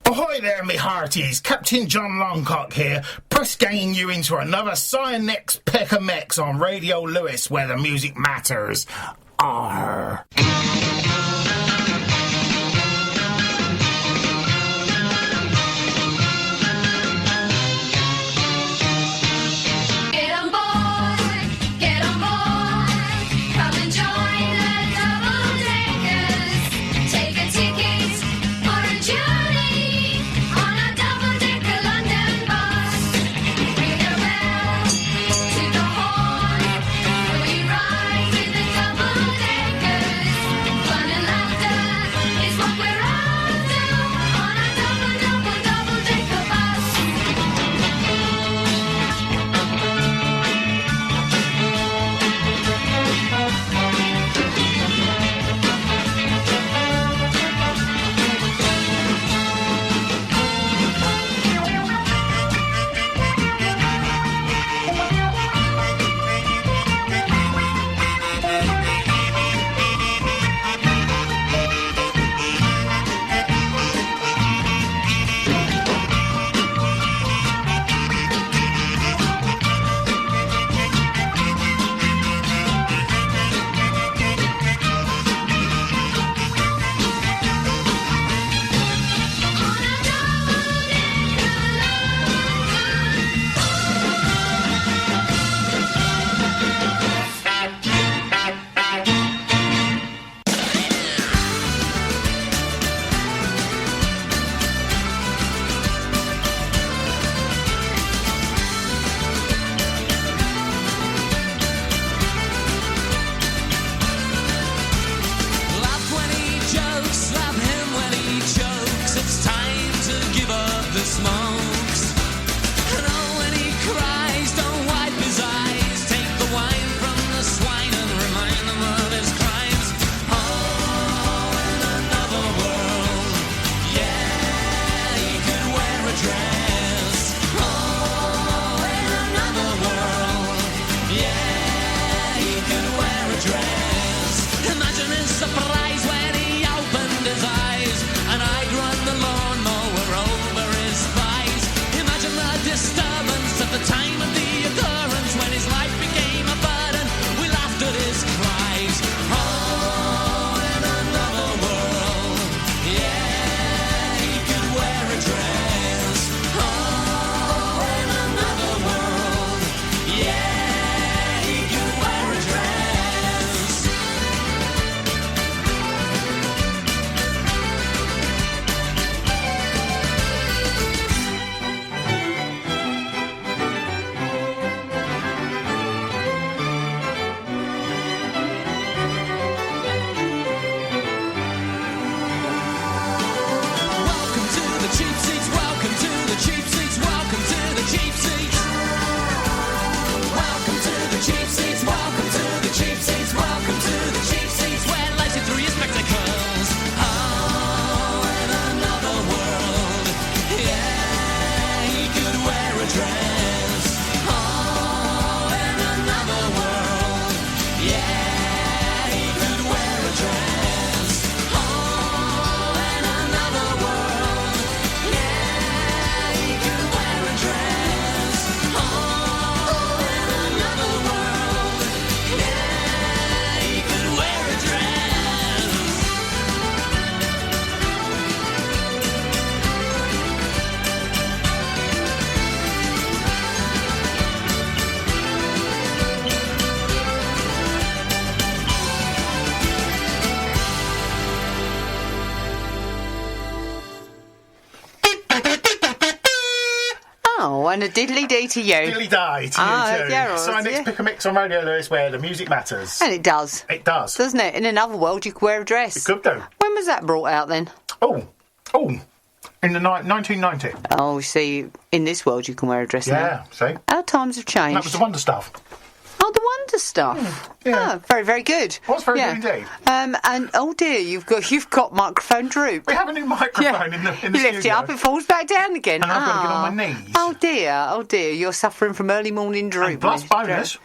Ahoy there, me hearties! Captain John Longcock here, press ganging you into another Cyanex Peck-a-Mex on Radio Lewis, where the music matters. Arr. And a diddly-dee to you. Diddly-die to you too. Yeah, Cyanex Pick-a-Mix on Radio Lewis, where the music matters. And it does. It does. Doesn't it? In another world, you could wear a dress. It could do. When was that brought out then? Oh. In the 1990. Oh, see, in this world, you can wear a dress now. Yeah, see? Our times have changed. And that was the Wonder Stuff. Oh, the Wonder Stuff. Yeah. Oh, very, very good. Was very good indeed. And oh dear, you've got microphone droop. We have a new microphone in the you studio. lift it up, it falls back down again. And I've got to get on my knees. Oh dear, you're suffering from early morning droop. And plus bonus,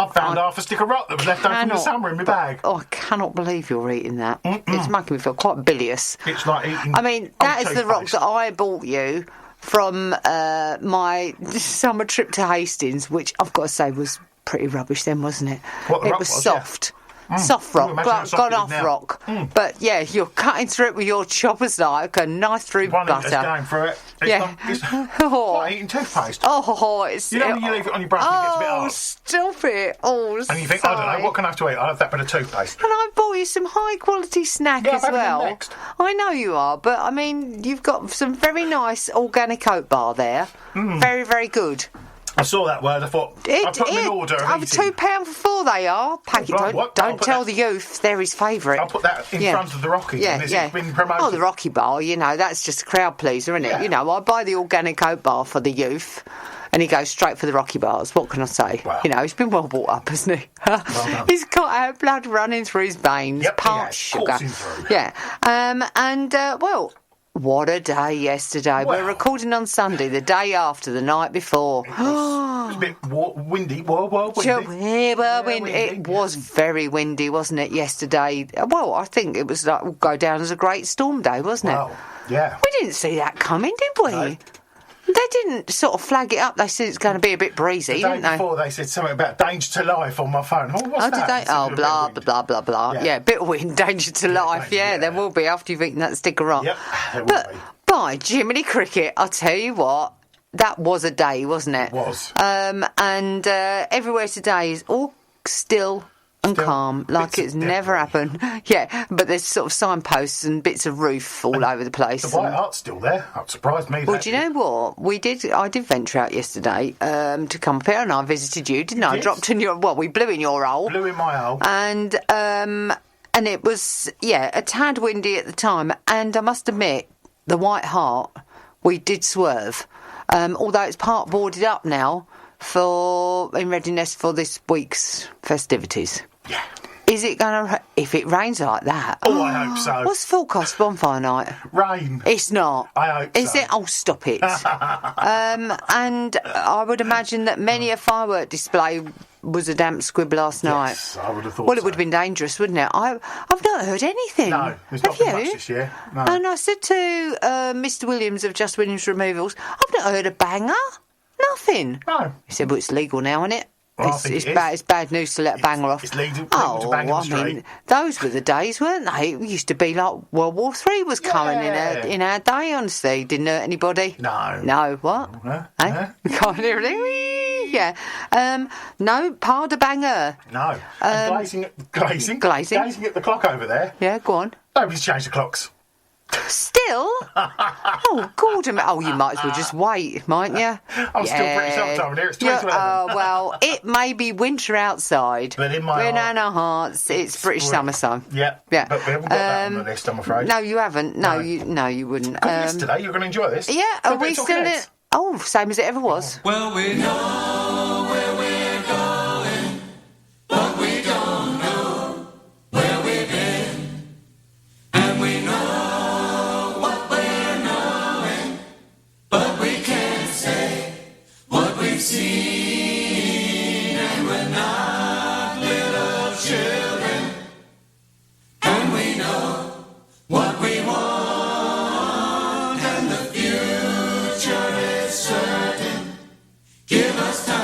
I found half a stick of rock that was left over from the summer in my bag. Oh, I cannot believe you're eating that. It's making me feel quite bilious. It's like eating. I mean, that is the rock toothpaste. that I bought you from my summer trip to Hastings, which I've got to say was pretty rubbish then, wasn't it? What the It rock was was, soft. Soft rock, imagine how soft gone it is off now. rock. But yeah, you're cutting through it with your chopper's knife, a knife through One eater's butter. going through it. It's Yeah. like, it's like eating toothpaste. Oh, it's... You know when you leave it on your brush and it gets a bit hard? Stop it. Oh, And you think, I don't know, what can I have to eat? I'll have that bit of toothpaste. And I bought you some high quality snack Yeah, as I'm having them well. next. I know you are, but I mean, you've got some very nice organic oat bar there. Very, very good. I saw that word, I thought, I put them in order of eating. £2 for 4 they are. Packet. Right, what? I'll Don't put tell that- the youth they're his favourite. I'll put that in front of the Rocky. Yeah, and yeah. It's been promoted. Oh, the Rocky bar, you know, that's just a crowd pleaser, isn't it? Yeah. You know, I buy the organic oat bar for the youth. And he goes straight for the Rocky bars. What can I say? Wow. You know, he's been well brought up, hasn't he? done. He's got blood running through his veins, Yep, he parched has. sugar. Coursing through. Yeah. Well, what a day yesterday. We're Well. recording on Sunday, the day after, the night before. It was a bit windy. Windy. It was very windy, wasn't it, yesterday? Well, I think it was like, go down as a great storm day, wasn't it? Wow. Yeah. We didn't see that coming, did we? No. They didn't sort of flag it up. They said it's going to be a bit breezy, The day didn't they? before they said something about danger to life on my phone. Oh, what's Oh, did that? they? It said Oh, a bit blah, of wind. blah, blah, blah. Yeah. Yeah, bit of wind, danger to life. danger, Yeah, yeah. there will be after you've eaten that stick of rock. Yep, there will But be. by Jiminy Cricket, I'll tell you what, that was a day, wasn't it? It was. And everywhere today is all still and Still calm, like bits of it's never debris. happened. Yeah, but there's sort of signposts and bits of roof all over the place. The White Hart's still there. That surprised me. Well, that do you know what? I did venture out yesterday to come up here, and I visited you, didn't I? did. Dropped in your... Well, we blew in your hole. Blew in my hole. And it was, a tad windy at the time. And I must admit, the White Hart, we did swerve. Although it's part boarded up now in readiness for this week's festivities. Yeah. Is it going to... If it rains like that... Oh, I hope so. What's the forecast bonfire night? Rain. It's not. I hope Is so. it? Oh, stop it. And I would imagine that many a firework display was a damp squib last night. Yes, I would have thought Well, it so. would have been dangerous, wouldn't it? I've not heard anything. No, there's Have not been you? much this year. No. And I said to Mr. Williams of Just Williams Removals, I've not heard a banger. Nothing. No. He said, well, it's legal now, isn't it? Well, I think it is. It's bad news to let a banger off. it's legal to bang in the I street. mean, those were the days, weren't they? It used to be like World War III was coming Yeah. in our day, honestly. Didn't hurt anybody. No. No, what? No, Eh? no. Can't hear anything. Yeah. No, pardon banger. No. And glazing at the clock over there. Yeah, go on. Nobody's changed the clocks. Still? Oh, Gordon. Oh, you might as well just wait, mightn't you? I'm still pretty summertime here. It's 2011. Oh, well, it may be winter outside. But in my heart- our hearts, it's British spring. summertime. Yeah. Yeah. But we haven't got that on the list, I'm afraid. No, you haven't. No, No. you wouldn't. Good list today. You're going to enjoy this. Yeah, So are we we're still talking in heads. it? Oh, same as it ever was. Well, we know where we're going, but we don't know where we've been. And we know what we're knowing, but we can't say what we've seen. And we're not little children, and we know what we want, and the future is certain. Give us time.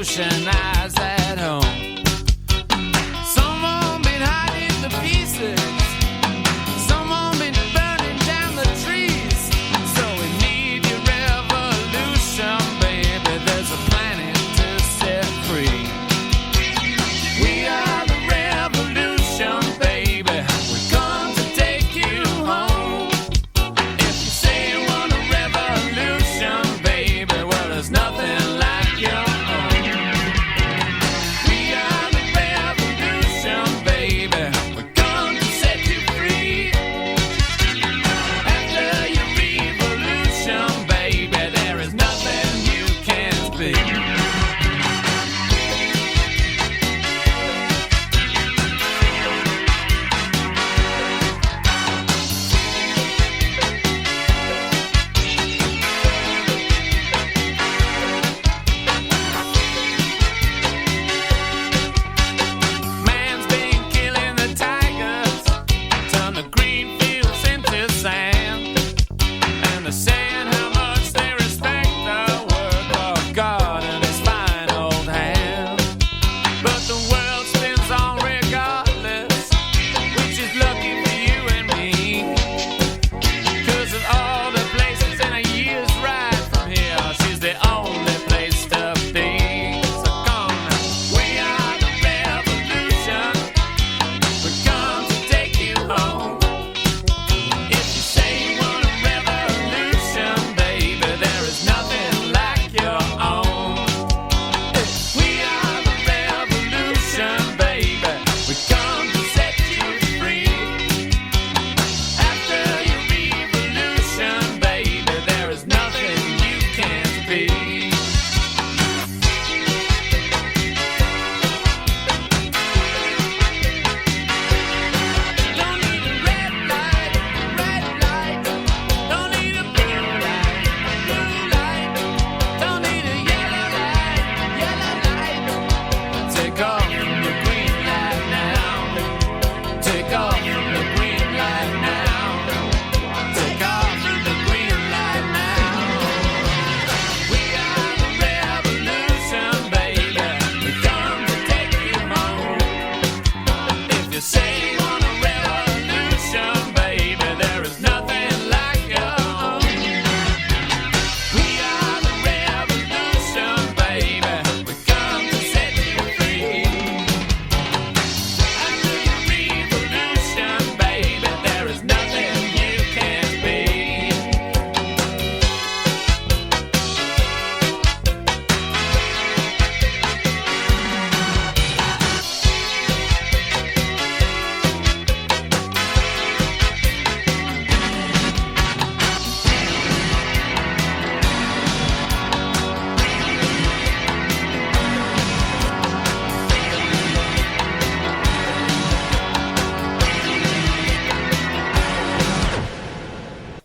revolutionize at home. Someone been hiding the pieces. Someone been burning down the trees. So we need your revolution, baby. There's a planet to set free. We are the revolution, baby. We come to take you home. If you say you want a revolution, baby, well, there's nothing like your own. We are the revolution, baby. We come to set you free. After your revolution, baby, there is nothing you can't be. Man's been killing the tigers, turn the green fields into sand, and they're saying how much they respect the work of God and His fine old hand. But the world spins on regardless, which is lucky for you and me. 'Cause of all the places in a year's ride from here, she's the only place to be. So come now. We are the revolution. We come to take you home. If you say you want a revolution, baby, there is nothing like your own. We are the revolution, baby. We come to set you free. After your revolution, baby, there is nothing you can't be. Don't need a red light. Don't need a blue light. Don't need a yellow light. Take off from the green light now. Take off from the green light now. Take off from the green light now. We are the revolution, baby. We come to take you home. If you say you want a revolution, baby, there is nothing like your own. We are the revolution, baby. We come to set you free. After your revolution, baby, there is nothing you can't be.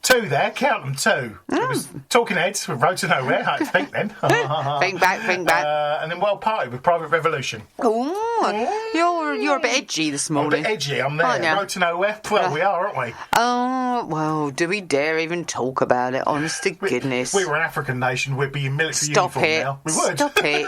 Two there, count them, two. It was Talking Heads with Road to Nowhere, I think then. Think back. And then Well Party with Private Revolution. Oh, you're a bit edgy this I'm a morning. bit edgy, I'm there. Aren't ya? Road to Nowhere, well, we are, aren't we? Oh, well, do we dare even talk about it? Honest to goodness. We were an African nation, we'd be in military Stop uniform it. now. We would. Stop it.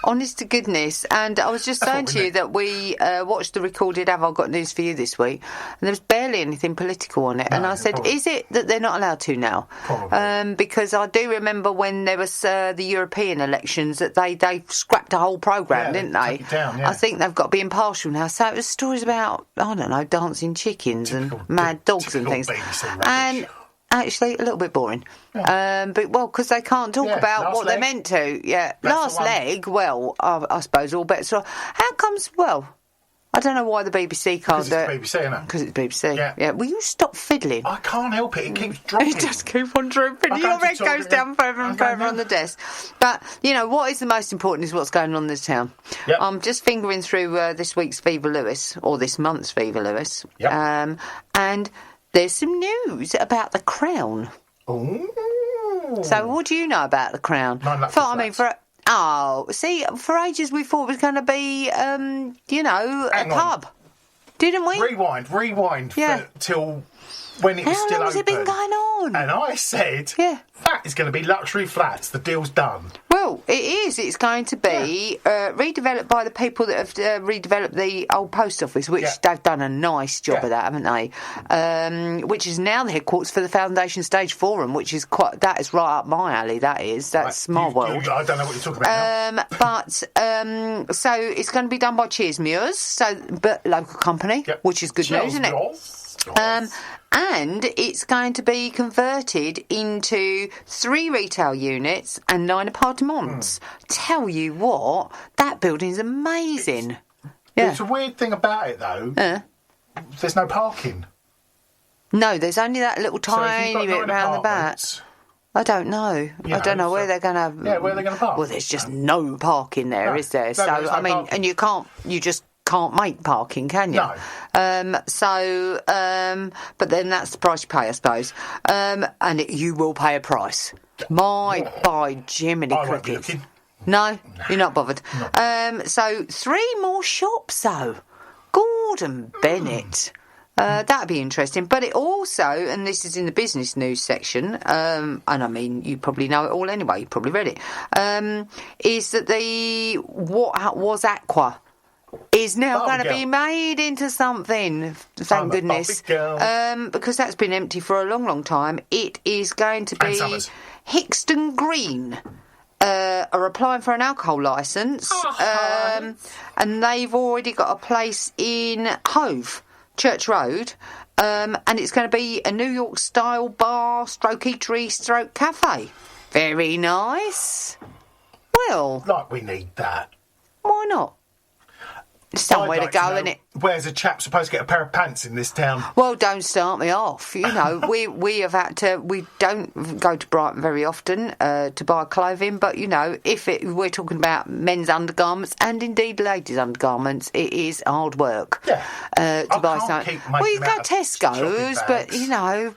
Honest to goodness. And I was just saying That's to what we you that we watched the recorded Have I Got News For You this week, and there was barely anything political on it. No, and I said, probably. is it that they're not allowed to now? Probably. Because I do remember when there was the European elections that they scrapped a whole programme, Yeah, didn't they they? took it down, yeah. I think they've got to be impartial now. So it was stories about, I don't know, dancing chickens Typical- and mad dogs and typical things. BBC rubbish. And actually, a little bit boring. But because they can't talk Yeah, about last what they're leg. meant to. Yeah, That's last the one. leg. Well, I suppose all bets are. How comes? Well, I don't know why the BBC can't Because do it's it. BBC, innit? Because it's BBC. Yeah. Will you stop fiddling? I can't help it, it keeps dropping. It does keep on drooping. I Your can't head keep talking. goes down further and I further know. on the desk. But, what is the most important is what's going on in the town. Yep. I'm just fingering through this week's Viva Lewis, or this month's Viva Lewis. Yep. And there's some news about the Crown. Ooh. So what do you know about the Crown? Nine lucky For ages we thought it was going to be, a Hang on. pub. Didn't we? Rewind Yeah. till when it was How still long has open. it been going on? And I said, Yeah. that is going to be luxury flats. The deal's done. Well, it is. It's going to be redeveloped by the people that have redeveloped the old post office, which they've done a nice job of that, haven't they? Which is now the headquarters for the Foundation Stage Forum, which is that is right up my alley. That's my world. I don't know what you're talking about now. But so it's going to be done by Cheersmuirs, but local company, which is good news, isn't it? And it's going to be converted into 3 retail units and 9 apartments. Tell you what, that building's amazing. There's a weird thing about it, though. There's no parking. No, there's only that little tiny bit round the back. I don't know. I don't know where they're going to... Yeah, where they're going to park. Well, there's just no parking there, is there? No, So, there's no I mean, parking. and you just can't make parking, can you? No. But then that's the price you pay, I suppose. You will pay a price. By Jiminy I won't be Crickets. looking. No, you're not bothered. So 3 more shops, though. Gordon Bennett. That'd be interesting. But it also, and this is in the business news section, and I mean, you probably know it all anyway, you probably read it, is that what was Aqua is now going to be made into something, thank goodness. Because that's been empty for a long, long time. It is going to be Hixton Green. Are applying for an alcohol licence, and they've already got a place in Hove, Church Road, and it's going to be a New York style bar, stroke eatery, stroke cafe. Very nice. Well, Like we need that. why not? Somewhere to go, innit? Where's a chap supposed to get a pair of pants in this town? Well, don't start me off. You know, we have had to. We don't go to Brighton very often to buy clothing, but you know, we're talking about men's undergarments and indeed ladies' undergarments, it is hard work. Yeah. To buy can't something. keep Well, you making go out Tesco's, shopping but bags. you know.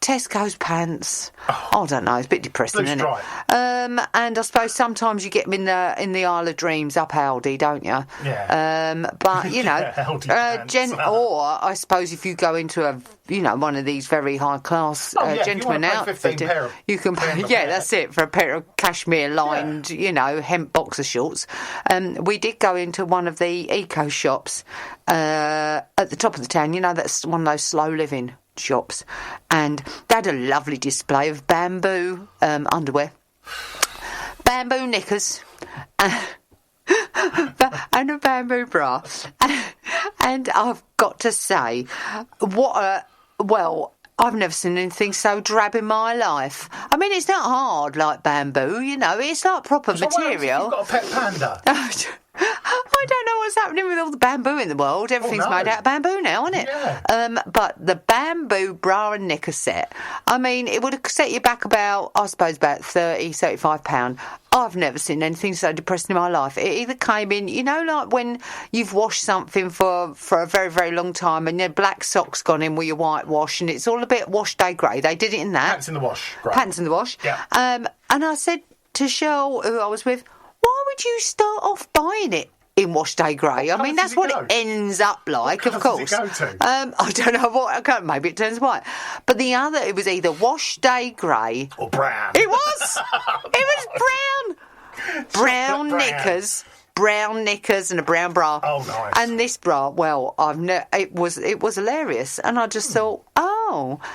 Tesco's pants. I don't know. It's a bit depressing, Looks isn't it? And I suppose sometimes you get them in the Isle of Dreams up Aldi, don't you? Yeah. But you know, Yeah, Aldi pants. or I suppose if you go into one of these very high class Oh, yeah, if you gentleman wanna pay 15 outfit, pair of- you can pair pay. of Yeah, pair. that's it for a pair of cashmere lined, hemp boxer shorts. We did go into one of the eco shops at the top of the town. You know, that's one of those slow living shops, and they had a lovely display of bamboo underwear, bamboo knickers, and a bamboo bra. And I've got to say, I've never seen anything so drab in my life. I mean, it's not hard like bamboo, it's like proper So what happens if material. you've got a pet panda? I don't know what's happening with all the bamboo in the world. Everything's no. made out of bamboo now, isn't it? Yeah. But the bamboo bra and knicker set, I mean, it would have set you back about £30-35. I've never seen anything so depressing in my life. It either came in, like when you've washed something for a very, very long time and your black sock's gone in with your whitewash and it's all a bit wash day grey. They did it in that. Pants in the wash. Great. Pants in the wash. Yeah. And I said to Cheryl, who I was with, why would you start off buying it in wash day grey? I mean, colour that's does what it it go? ends up like, What of colour course. does it go to? I don't know what. Maybe it turns white. But it was either wash day grey. Or brown. It was. It was brown. Brown knickers. Brown knickers and a brown bra. Oh, nice. And this bra, well, it was hilarious, and I just thought,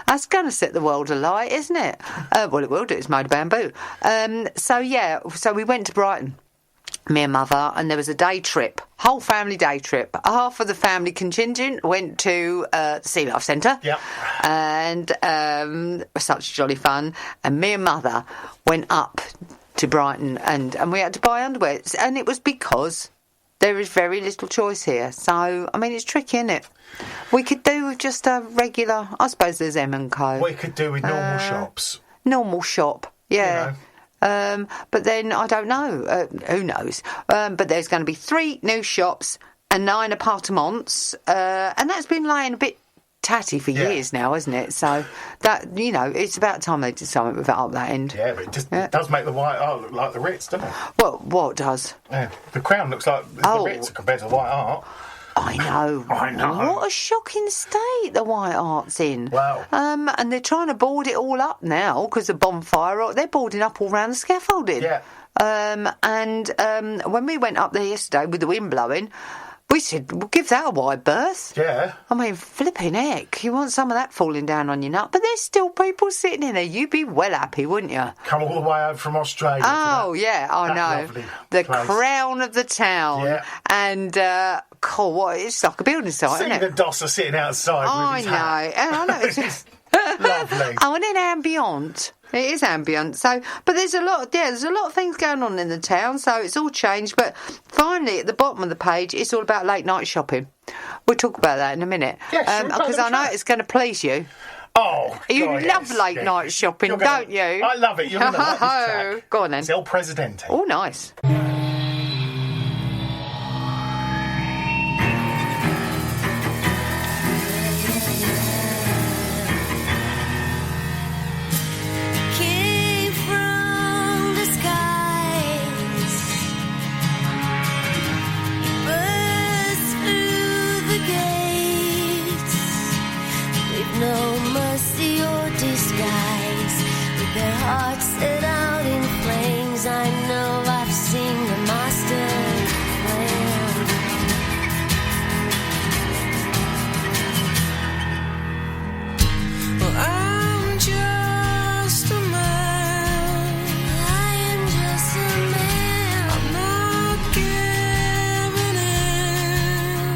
that's going to set the world alight, isn't it? Well, it will do. It's made of bamboo. So we went to Brighton. Me and Mother, and there was a day trip, whole family day trip. Half of the family contingent went to the Sea Life Centre. Yep. And such jolly fun. And me and Mother went up to Brighton, and we had to buy underwear. And it was because there is very little choice here. So, I mean, it's tricky, isn't it? We could do with just a regular, I suppose there's M&Co. We could do with normal shops. Normal shop, yeah. But then, I don't know. Who knows? But there's going to be 3 new shops and 9 apartments. And that's been lying a bit tatty for years now, isn't it? So, that it's about time they did something with it up that end. Yeah, but it does make the White Hart look like the Ritz, doesn't it? Well, what does? Yeah. The Crown looks like the Ritz compared to the White Hart. I know. I know. What a shocking state the White Hart's in. Wow. And they're trying to board it all up now because of bonfire. They're boarding up all round the scaffolding. Yeah. When we went up there yesterday with the wind blowing, we said, we'll give that a wide berth. Yeah. I mean, flipping heck, you want some of that falling down on your nut. But there's still people sitting in there. You'd be well happy, wouldn't you? Come all the way over from Australia. Oh, yeah, I that know. lovely The place. crown of the town. Yeah. And, God, it's like a building site, See isn't the it? Dosser sitting outside I with his know. hat. And I know. It's just... Lovely. Oh, and then ambient. It is ambient. So, but there's a lot of things going on in the town. So it's all changed. But finally, at the bottom of the page, it's all about late night shopping. We'll talk about that in a minute. Yes, because I know it's going to please you. Oh, You God, love yes, late yeah. night shopping, You're gonna- don't you? I love it. You're going to like this track. Go on then. It's El Presidente. Oh, nice. Came from the skies, burst through the gates with no mercy or disguise. With their hearts set out in flames, I know I've seen the master plan. Well, I'm just a man. I am just a man. I'm not giving in.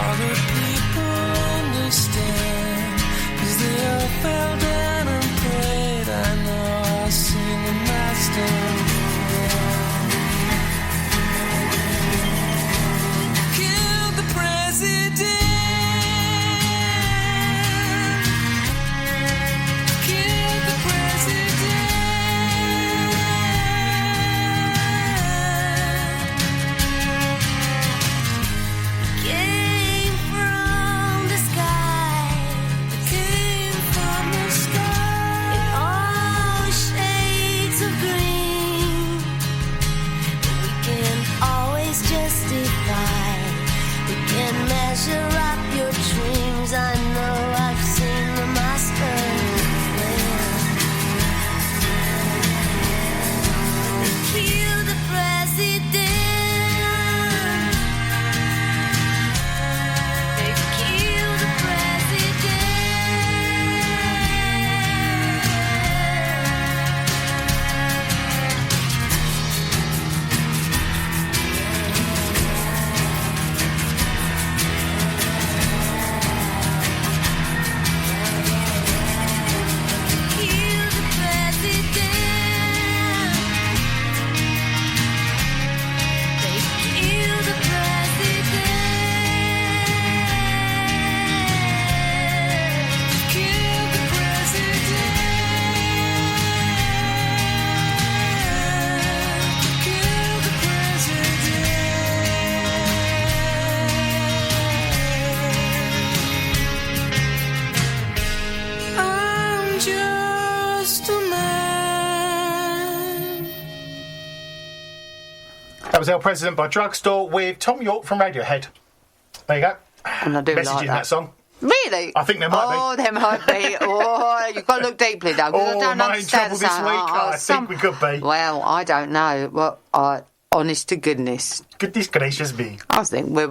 Other people understand, 'cause they all fell down and prayed. I know I've seen the master. Killed the president. Killed the president. Came from the sky. Came from the sky. In all shades of green, we can always justify. We can measure up your dreams. I know I've seen the master plan. Kill the president. They kill the president. Kill the president. They kill the president. Kill the president. Kill the president. I'm just a man. That was El President by Drugstore with Tom York from Radiohead. There you go. And I do Message like in that. that song. Really? I think there might be. Oh, there might be. Oh, you've got to look deeply, though. 'cause I Oh, don't am I in understand trouble this some- week? oh, I think we could be. Well, I don't know. Well, honest to goodness, Goodness gracious me. I think we're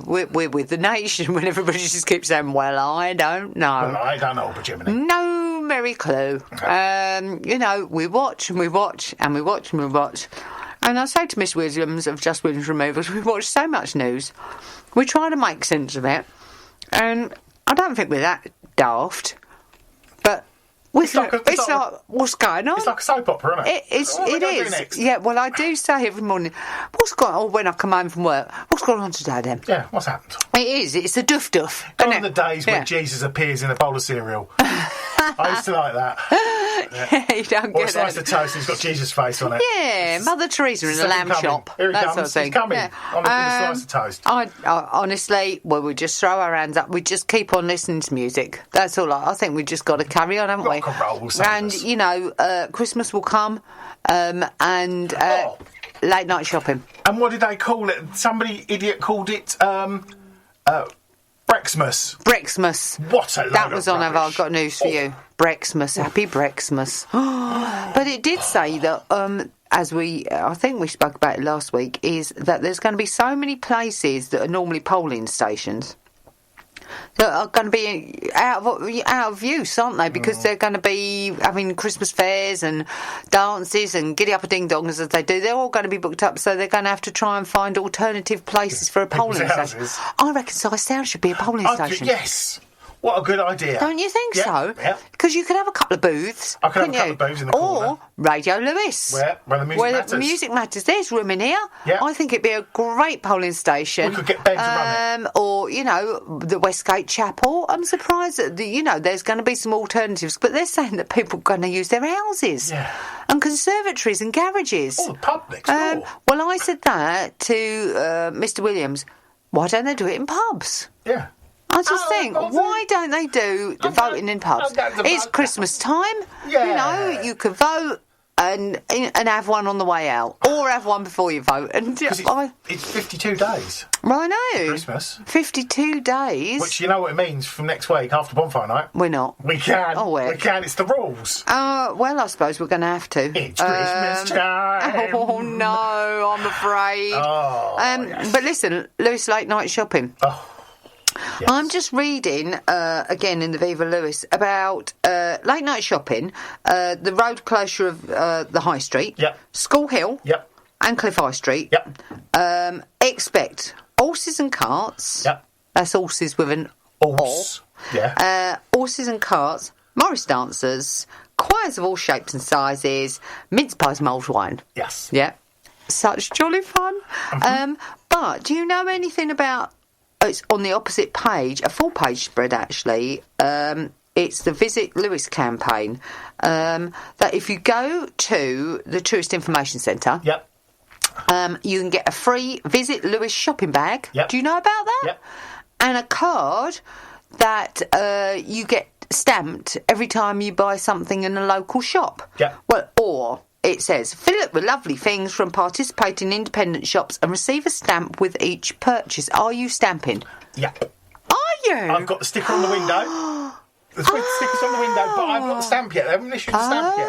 with the nation when everybody just keeps saying, well, I don't know. I don't know, but Jiminy. No merry clue. We watch and we watch and we watch and we watch. And I say to Miss Williams of Just Williams Removals, we watch so much news. We try to make sense of it. And I don't think we're that daft. But it's like what's going on? It's like a soap opera, isn't it? What are we It gonna do is. next? Yeah, well, I do say every morning, what's going on? Or when I come home from work, what's going on today then? Yeah, what's happened? It is. It's a duff. Gone isn't are the it? days Yeah. when Jesus appears in a bowl of cereal. I used to like that. You don't Or a get slice it. of toast and it's got Jesus' face on it. Yeah, Mother Teresa in a Second lamb coming. shop. Here he that comes. sort of thing. He's coming. Yeah. On a slice of toast. I honestly, well, we just throw our hands up. We just keep on listening to music. That's all. I think we just got to carry on, haven't we? Rock and roll will save And us. Christmas will come, and late night shopping. And what did they call it? Somebody idiot called it Brexmas. Brexmas. What a load That was of on Have I rubbish. Got News for You. Brexmas. Happy Brexmas. But it did say that, I think we spoke about it last week, is that there's going to be so many places that are normally polling stations that are going to be out of use, aren't they? Because they're going to be having Christmas fairs and dances and giddy up a ding dongs as they do. They're all going to be booked up, so they're going to have to try and find alternative places for a polling People's station. houses. I reckon Sizetown should be a polling station. Yes. What a good idea. Don't you think Yeah, so? Yeah. Because you could have a couple of booths. I could have a couldn't couple you? of booths in the or corner. Radio Lewis. Where the music matters. The music matters. There's room in here. Yeah. I think it'd be a great polling station. We could get Ben to run it. Or, the Westgate Chapel. I'm surprised that, there's going to be some alternatives. But they're saying that people are going to use their houses. Yeah. And conservatories and garages. Oh, the pub next door. Well, I said that to Mr. Williams. Why don't they do it in pubs? Yeah. I just Oh, think, well, why don't they do the voting in pubs? I'm going to It's vote. Christmas time. Yeah. You could vote and have one on the way out, or have one before you vote. And 'Cause it's 52 days. I know. Christmas. 52 days. Which you know what it means from next week after bonfire night. We're not. We can. Oh, well. We can. It's the rules. Well, I suppose we're going to have to. It's Christmas time. Oh no, I'm afraid. Oh, yes. But listen, Lewis Late Night Shopping. Oh, yes. I'm just reading, again in the Viva Lewis, about late night shopping, the road closure of the High Street, Yep. School Hill, Yep. and Cliff High Street. Yep. Expect horses and carts. Yep. That's horses with an Horse. Yeah. horses and carts, Morris dancers, choirs of all shapes and sizes, mince pies, mulled wine. Yes. Yeah. Such jolly fun. But do you know anything about... It's on the opposite page, a full-page spread, actually. It's the Visit Lewis campaign. That if you go to the Tourist Information Centre, Yep. you can get a free Visit Lewis shopping bag. Yep. Do you know about that? Yep. And a card that you get stamped every time you buy something in a local shop. Yep. Well, or it says, fill it with lovely things from participating independent shops and receive a stamp with each purchase. Are you stamping? Yep. Are you? I've got the sticker on the window. The stickers on the window, but I've got the stamp yet. They haven't issued the stamp yet.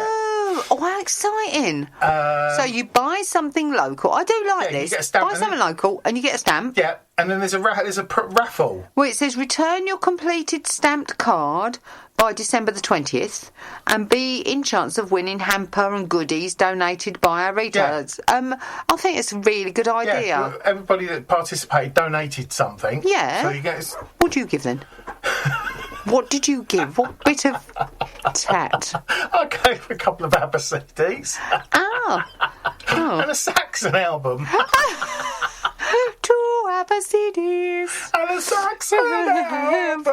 Oh, how exciting. So you buy something local. I do like Yeah, you this. get a stamp Buy and something then- local and you get a stamp. Yeah, and then there's a raffle. Well, it says return your completed stamped card by December the 20th and be in chance of winning hamper and goodies donated by our retailers. I think it's a really good idea. Yeah, well, everybody that participated donated something. Yeah. So you get... What do you give then? What did you give? What bit of tat? I gave a couple of ABBA CDs and a Saxon album Two ABBA CDs. and a Saxon album.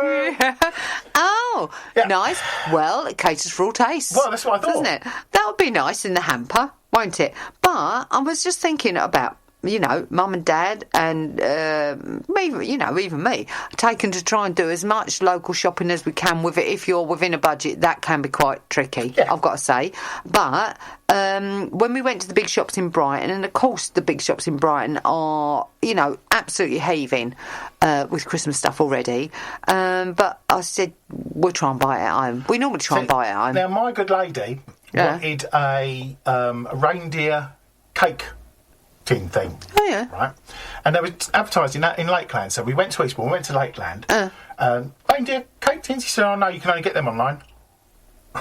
Oh, Yeah. nice. Well, it caters for all tastes. Well, that's what I thought. Doesn't it? That would be nice in the hamper, won't it? But I was just thinking about, mum and dad and even me, taken to try and do as much local shopping as we can with it. If you're within a budget, that can be quite tricky, Yeah. I've got to say. But when we went to the big shops in Brighton, and of course the big shops in Brighton are, absolutely heaving with Christmas stuff already. But I said, we'll try and buy it at home. We normally try and buy it at home. Now, my good lady Yeah. wanted a reindeer cake tin thing. Oh, yeah. Right? And they were advertising that in Lakeland. So we went to Eastbourne, we went to Lakeland. Reindeer cake tins. He said, oh, no, you can only get them online.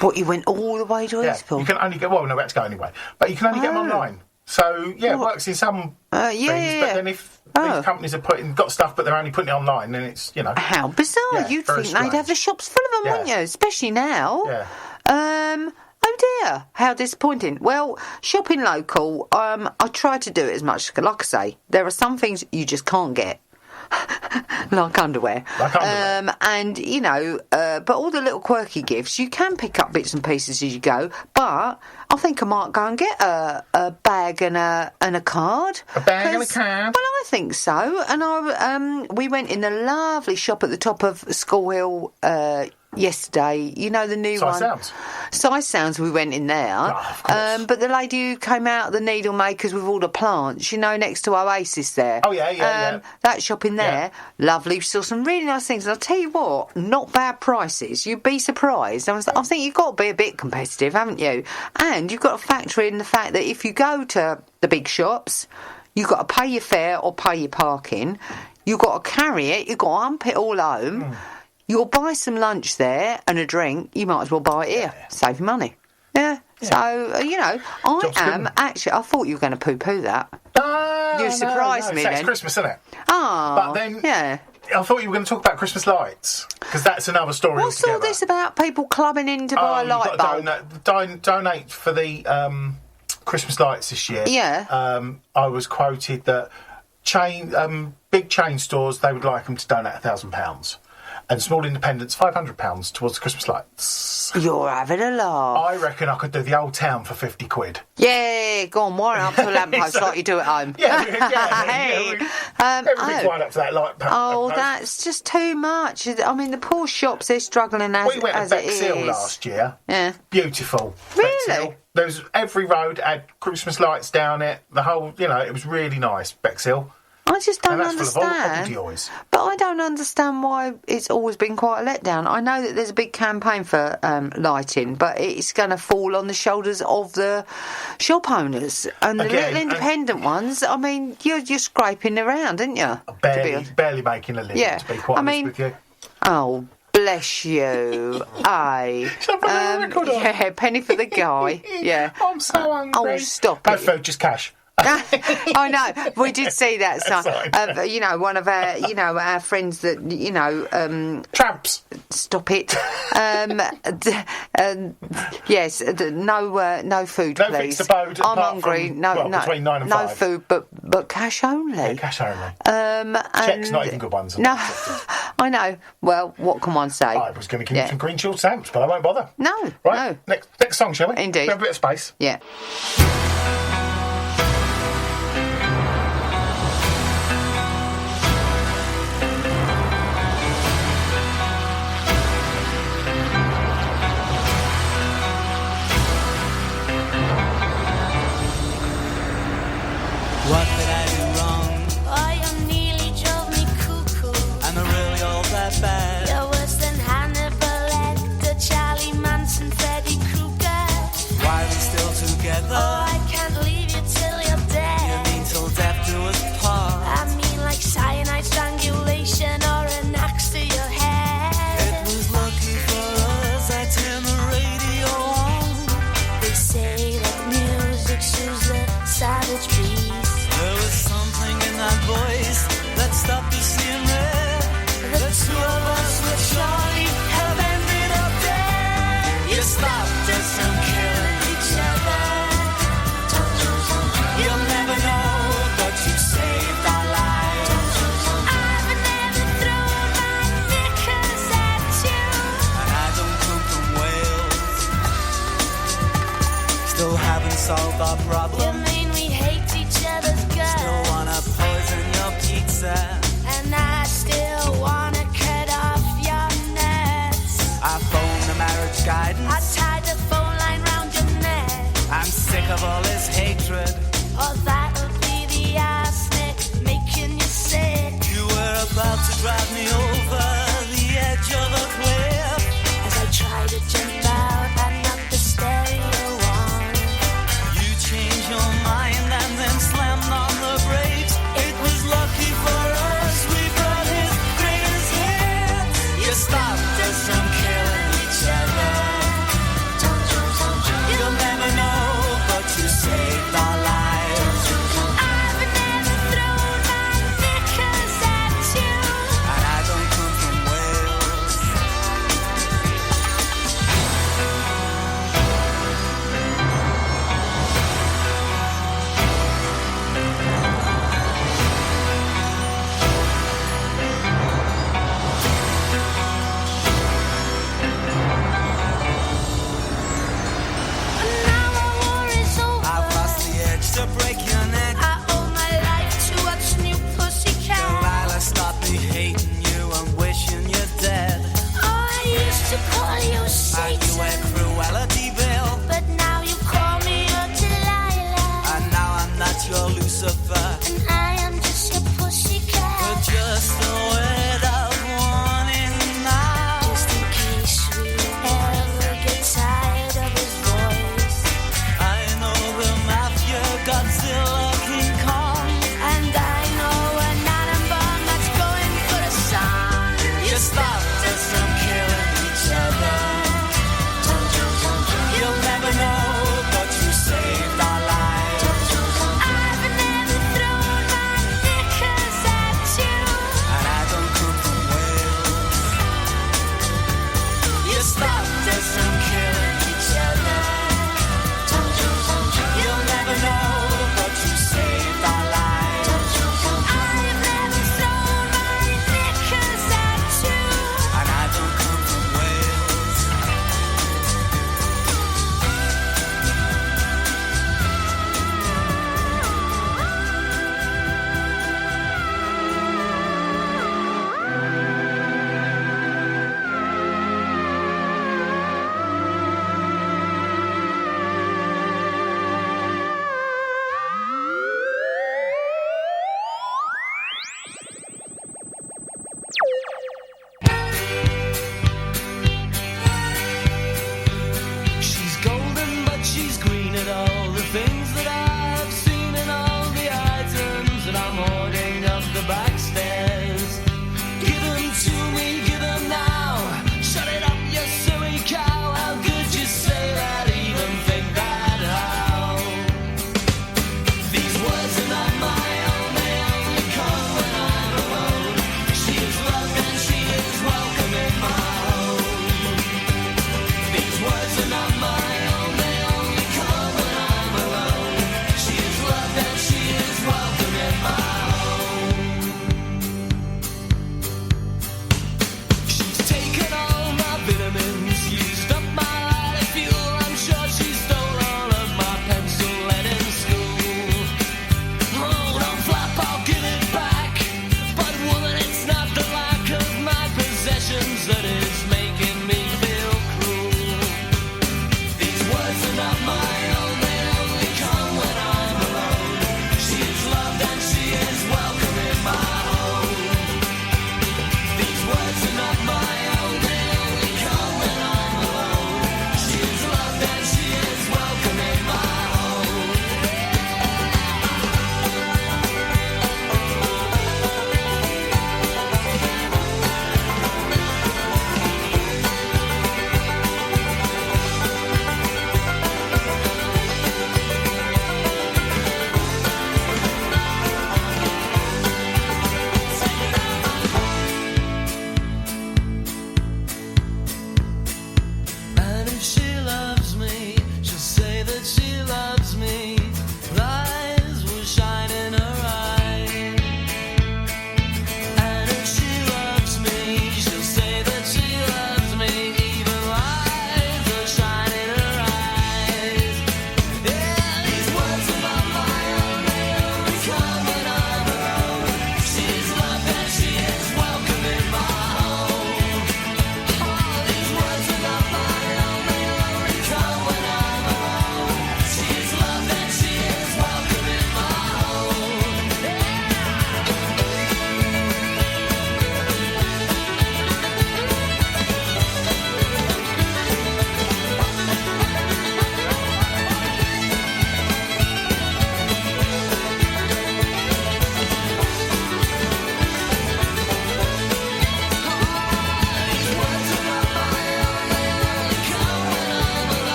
But you went all the way to Yeah, Eastbourne? you can only get... Well, no, we had to go anyway. But you can only get them online. So, yeah, it works in some yeah, things. yeah, But yeah. then if Oh. these companies have got stuff, but they're only putting it online, then it's, How bizarre. Yeah, You'd very think they'd have strange. the shops full of them, Yeah. wouldn't you? Especially now. Yeah. Oh dear, how disappointing. Well, shopping local, I try to do it as much. Like I say, there are some things you just can't get. Like underwear. And, but all the little quirky gifts, you can pick up bits and pieces as you go. But I think I might go and get a bag and a card. A bag and a 'Cause- card? Well, I think so. And we went in the lovely shop at the top of School Hill yesterday. You know the new Sight one. Sounds. Sight Sounds. We went in there. of course. But the lady who came out, the needle makers with all the plants, you know, next to Oasis there. Oh, yeah. That shop in there, lovely. Saw some really nice things. And I'll tell you what, not bad prices. You'd be surprised. I think you've got to be a bit competitive, haven't you? And you've got to factor in the fact that if you go to the big shops, you've got to pay your fare or pay your parking. You've got to carry it. You've got to hump it all home. You'll buy some lunch there and a drink. You might as well buy it here. Save your money. Yeah. So, you know, Job's good. actually, I thought you were going to poo-poo that. You surprised me It's then. Christmas, isn't it? Oh, But then yeah. I thought you were going to talk about Christmas lights because that's another story What's all altogether. this about people clubbing in to buy a You've light bulb? got to donate for the Christmas lights this year. Yeah. I was quoted that big chain stores, they would like them to donate £1,000, and small independents £500 towards the Christmas lights. You're having a laugh. I reckon I could do the old town for 50 quid. Yeah, go on, wire up to a lamppost like you do at home. Hey. Everything's wired up to that light post. Oh, that's just too much. I mean, the poor shops, they're struggling as, We went to as it Bexhill is. last year. Yeah. Beautiful. Really? Bexhill. There was every road had Christmas lights down it. The whole, it was really nice. Bexhill. I just don't And that's full of old understand. joys. But I don't understand why it's always been quite a letdown. I know that there's a big campaign for lighting, but it's going to fall on the shoulders of the shop owners and the Again, little independent ones. I mean, you're scraping around, aren't you? Barely making a living, Yeah. to be quite I honest mean, with you. Oh, bless you. Aye. Shall I put the record on? Yeah, penny for the guy. Yeah. I'm so hungry. Oh, stop No it. food, just cash. I know. We did see that. Sorry. One of our, our friends that, Tramps. stop it. Yes, no food, No please. fixed abode I'm apart hungry. from, No, between 9 and no 5. food, but cash only. Yeah, cash only. And Checks, not even good ones. No, I know. Well, what can one say? I was going to give you some green chilled stamps, but I won't bother. No, Right, no. next song, shall we? Indeed. We have a bit of space. Yeah. What did I do wrong? Oh, you nearly drove me cuckoo. Am I really all that bad? You're worse than Hannibal Lecter, Charlie Manson, Freddy Krueger. Why are we still together? Oh, I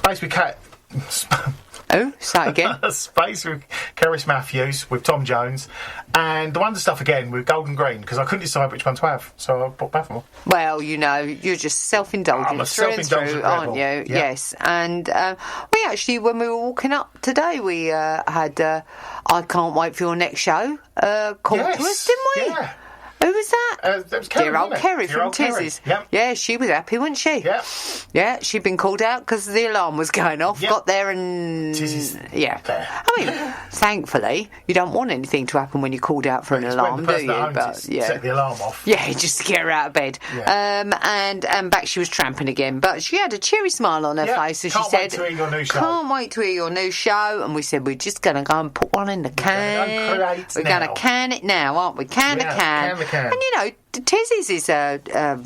Space with Cat. Oh, say it again. Space with Keris Matthews, with Tom Jones, and the Wonder Stuff again with Golden Green, because I couldn't decide which one to have, so I bought both of them. Well, you're just self-indulgent I'm a through and through, self-indulgent aren't you? rebel. Yeah. Yes. And we actually, when we were walking up today, we had I Can't Wait for Your Next Show called to us, didn't we? Yeah. Who was that? That was Kerry, Dear old wasn't it? Kerry Dear from old Kerry. Tizzy's. Yep. Yeah, she was happy, wasn't she? Yeah. Yeah, she'd been called out because the alarm was going off. Yep. Got there and... Tizzy's yeah. there. I mean, thankfully, you don't want anything to happen when you're called out for an It's alarm, when the do person you? that owns But, it yeah. set the alarm off. Yeah, just to get her out of bed. Yeah. And back she was tramping again. But she had a cheery smile on her Yeah, face. And she can't said, wait to hear your new show. Can't wait to hear your new show. And we said, we're just going to go and put one in the can. create We're going now. to can it now, aren't we? Can the Yeah, can. can the can. And, you know, Tizzy's is a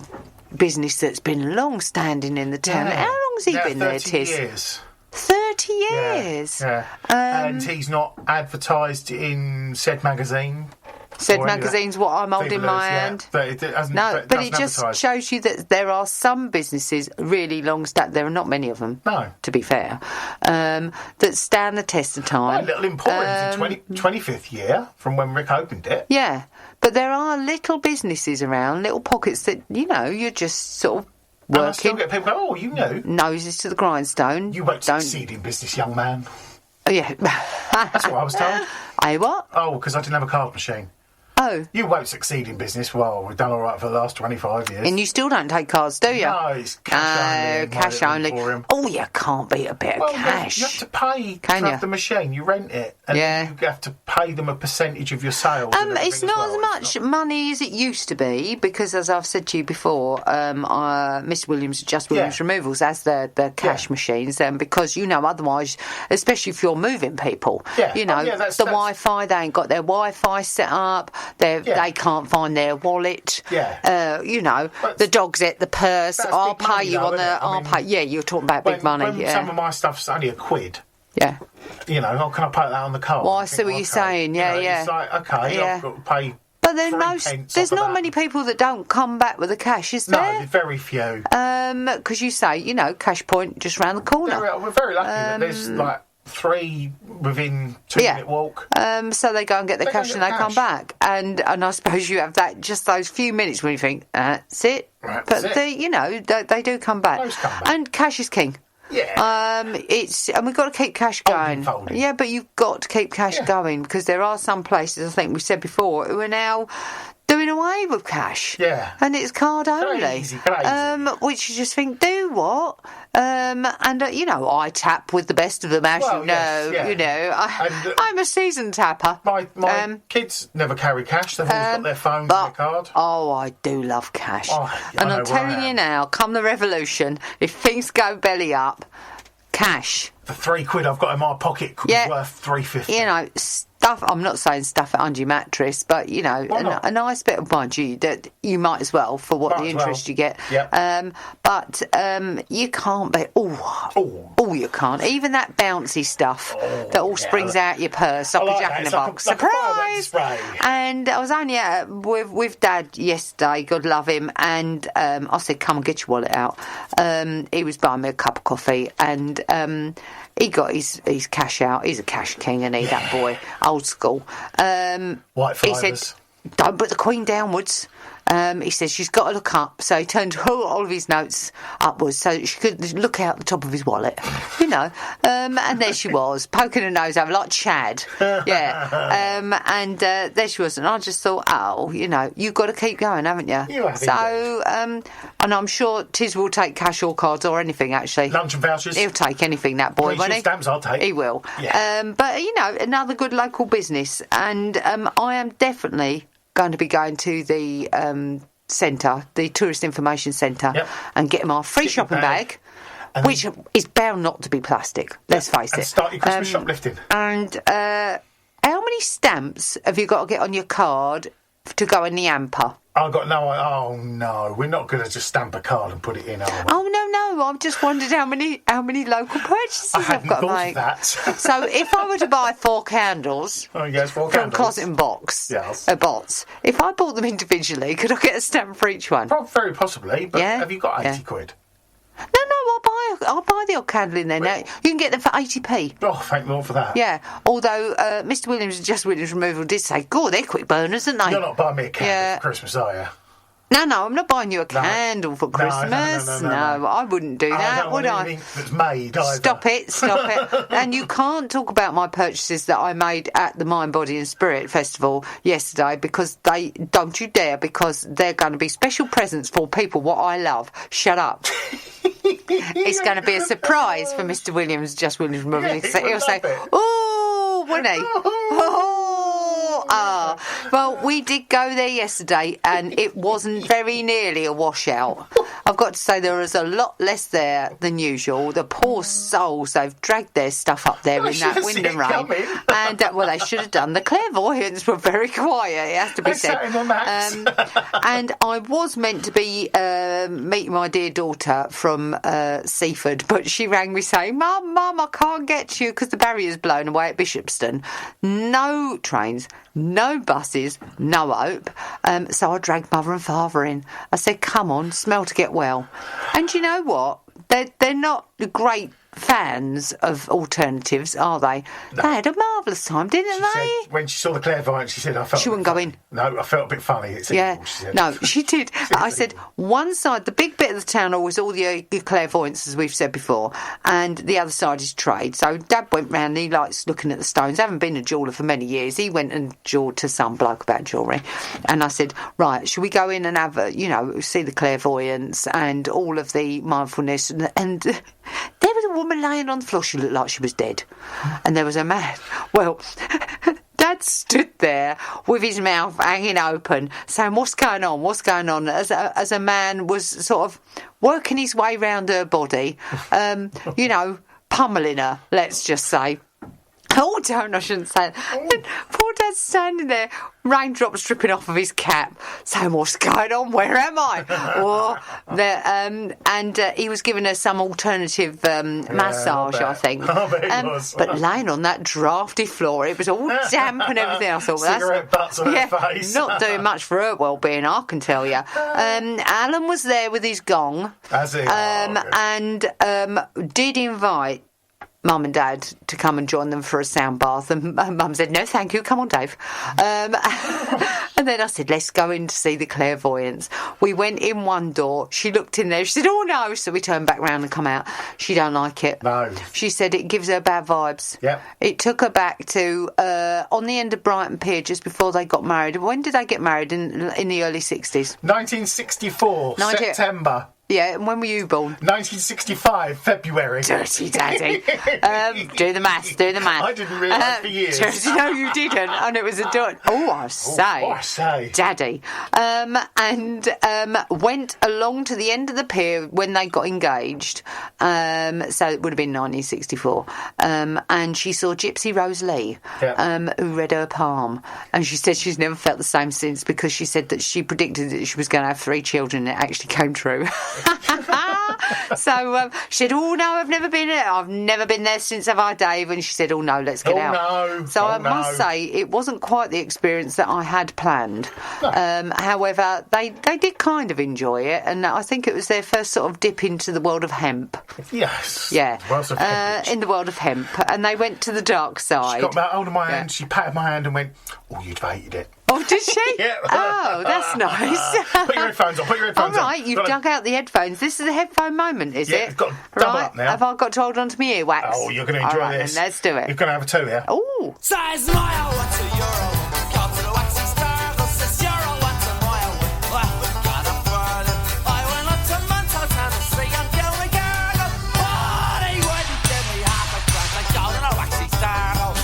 business that's been long-standing in the town. Yeah. How long's he Yeah, been there, 30 Tiz? years. 30 Yeah, years. Yeah. And he's not advertised in said magazine. Said or any of that. magazine's what I'm holding in my Yeah, hand. but it hasn't, No, but doesn't it just advertise. shows you that there are some businesses really long There are not many of them, No. to be fair, that stand the test of My time. little Emporium's in 25th year from when Rick opened it. Yeah, but there are little businesses around, little pockets that, you know, you're just sort of And I still working, get people go, oh, you knew. noses to the grindstone. You won't Don't. succeed in business, young man. Oh, yeah. That's what I was told. Hey, what? Oh, because I didn't have a card machine. Oh, You won't succeed in business. Well, we've done all right for the last 25 years. and you still don't take cards, do you? No, it's cash only in my cash little only. emporium. Oh, you can't beat a bit Well, of cash. you have to pay Can to you? have the machine. You rent it, and Yeah. then you have to pay them a percentage of your sales. and It's everything not well. as It's much not- money as it used to be because, as I've said to you before, Miss Williams, Just Williams Yeah. Removals, has the cash Yeah. machines, because you know otherwise, especially if you're moving people, Yeah. you know Oh, yeah, that's- the that's- Wi-Fi, they ain't got their Wi-Fi set up, Yeah. they can't find their wallet, Yeah. you know But the dog's at the purse. that's I'll big pay money, you though, on isn't the. it? I I'll mean, pay. Yeah, you're talking about big money. When Yeah, some of my stuff's only £1, yeah. you know, how can I put that on the card? Well, I And see think, what you're okay, saying, yeah, you know, yeah. It's like, okay, Yeah. I've got to pay. But then 3 there's pence off of not that. many people that don't come back with the cash, is No, there? very few. Because you say, you know, Cash Point just round the corner. We're very lucky that there's like 3 within 2-minute walk. So they go and get the They go cash and and get they come cash. back. And I suppose you have that just those few minutes when you think, that's it. That's but it. they do come back. Those come back. And cash is king. Yeah. And we've got to keep cash going. Folding. Yeah, but you've got to keep cash Yeah. going because there are some places, I think we said before, who are now doing away with cash. Yeah. And it's card only. Crazy. Which you just think, do what? You know, I tap with the best of them, as Well, you know. yes, yeah. You know, And, I'm a seasoned tapper. My kids never carry cash. They've always got their phone and but- their card. Oh, I do love cash. Oh, I and know I'm where I telling you am. now, come the revolution, if things go belly up, cash. The £3 I've got in my pocket could Yeah. be worth £3.50. You know, stuff. I'm not saying stuff it under your mattress, but you know, Why not? a nice bit of budgie that you might as well for what Might the as interest well. you get. Yep. But you can't be. Oh, you can't. Even that bouncy stuff that all yeah. springs out your purse, like I a like jack that. in It's the like a- box. like a fireworks Surprise! display. And I was only out with Dad yesterday. God love him. And I said, "Come and get your wallet out." He was buying me a cup of coffee, and he got his cash out. He's a cash king, and that boy, old school. White He fibres. said, "Don't put the Queen downwards." He says she's got to look up, so he turned all of his notes upwards so she could look out the top of his wallet, you know. And there she was, poking her nose over like Chad, yeah. And there she was, and I just thought, oh, you know, you've got to keep going, haven't you? You have So, and I'm sure Tiz will take cash or cards or anything. Actually, Lunch and vouchers. he'll take anything, that boy, Please, won't your he? stamps I'll take. He will. Yeah. But you know, another good local business, and I am definitely going to be going to the centre, the Tourist Information Centre, Yep. and getting my free Get your shopping bag, And which is bound not to be plastic. Let's face and it. start your Christmas shoplifting. And how many stamps have you got to get on your card to go in the hamper? I've got no. Oh no, we're not going to just stamp a card and put it in, are we? Oh no, I've just wondered how many local purchases I I've hadn't got to thought make. of that. So if I were to buy 4 candles Oh, yes, 4 from candles. Closet and Box, Yes. Bots, if I bought them individually, could I get a stamp for each one? Very possibly, but Yeah, have you got 80 yeah. quid? No, I'll buy I'll buy the odd candle in there now. You can get them for 80p. Oh, thank Lord for that. Yeah, although Mr. Williams and Just Williams Removal did say, God, they're quick burners, aren't they? You're not buying me a candle for Christmas, are you? No, I'm not buying you a candle for Christmas. No, I wouldn't do that, would I? That's made either. Stop it. And you can't talk about my purchases that I made at the Mind, Body and Spirit Festival yesterday, because don't you dare, because they're going to be special presents for people what I love. Shut up. It's going to be a surprise for Mr. Williams, Just Williams Removal. He'll say, ooh, wouldn't he? Well, we did go there yesterday and it wasn't very nearly a washout. I've got to say there was a lot less there than usual. The poor souls, they've dragged their stuff up there in that wind and rain. And, well, they should have done. The clairvoyants were very quiet, it has to be said. And I was meant to be meeting my dear daughter from Seaford, but she rang me saying, Mum, I can't get to you because the barrier's blown away at Bishopston. No trains, no buses, no hope. So I dragged Mother and Father in. I said, come on, smell to get well. And you know what? They're not great fans of alternatives, are they? No. They had a marvellous time, didn't they? Said, when she saw the clairvoyant, she said, I felt... She wouldn't go in. No, I felt a bit funny. It's evil, she said. No, she did. I said, one side, the big bit of the town hall is all the clairvoyants, as we've said before, and the other side is trade. So Dad went round and he likes looking at the stones. I haven't been a jeweller for many years. He went and jewelled to some bloke about jewellery. And I said, right, should we go in and have see the clairvoyants and all of the mindfulness? And there was a woman laying on the floor. She looked like she was dead. And there was a man. Well, Dad stood there with his mouth hanging open, saying, what's going on, as a man was sort of working his way round her body, pummelling her, let's just say. Oh, I shouldn't say that. Poor Dad's standing there, raindrops dripping off of his cap, saying, what's going on? Where am I? He was giving her some alternative massage, I think. I bet he was. But laying on that drafty floor, it was all damp and everything. I thought, cigarette butts on her face. Not doing much for her well-being, I can tell you. Alan was there with his gong. As he? And did invite Mum and Dad to come and join them for a sound bath, and Mum said, no thank you, come on Dave. And then I said, let's go in to see the clairvoyants. We went in one door, she looked in there, she said, oh no, so we turned back round and come out. She don't like it. No. She said it gives her bad vibes. Yep. It took her back to on the end of Brighton Pier just before they got married. When did they get married? In the early 60s? 1964, September. Yeah, and when were you born? 1965, February. Dirty Daddy. Do the maths. I didn't realise for years. No, you didn't. And it was a I say. Daddy. And went along to the end of the pier when they got engaged. So it would have been 1964. And she saw Gypsy Rose Lee, who read her palm. And she said she's never felt the same since, because she said that she predicted that she was going to have 3 children, and it actually came true. So she said, oh no, I've never been there since, have I, Dave? And she said, oh no, let's get out. No. So I must say it wasn't quite the experience that I had planned. No. However, they did kind of enjoy it, and I think it was their first sort of dip into the world of hemp. Yes. Yeah. In the world of hemp, and they went to the dark side. She got my hold of my hand, she patted my hand and went, oh, you'd have hated it. Oh, did she? Yeah. Oh, that's nice. Put your headphones on. All right, you've dug out the headphones. This is a headphone moment, is it? It's got to double up now. Have I got to hold on to my earwax? Oh, you're going to enjoy this. Then let's do it. You're going to have a 2 here. Oh. Size mile, what's a euro? Come to the waxy star, this euro, what's a mile? Well, we've got a burden. I went up to Montauk town to see and kill me girl. But he wouldn't give me half a crack. I go to the waxy star.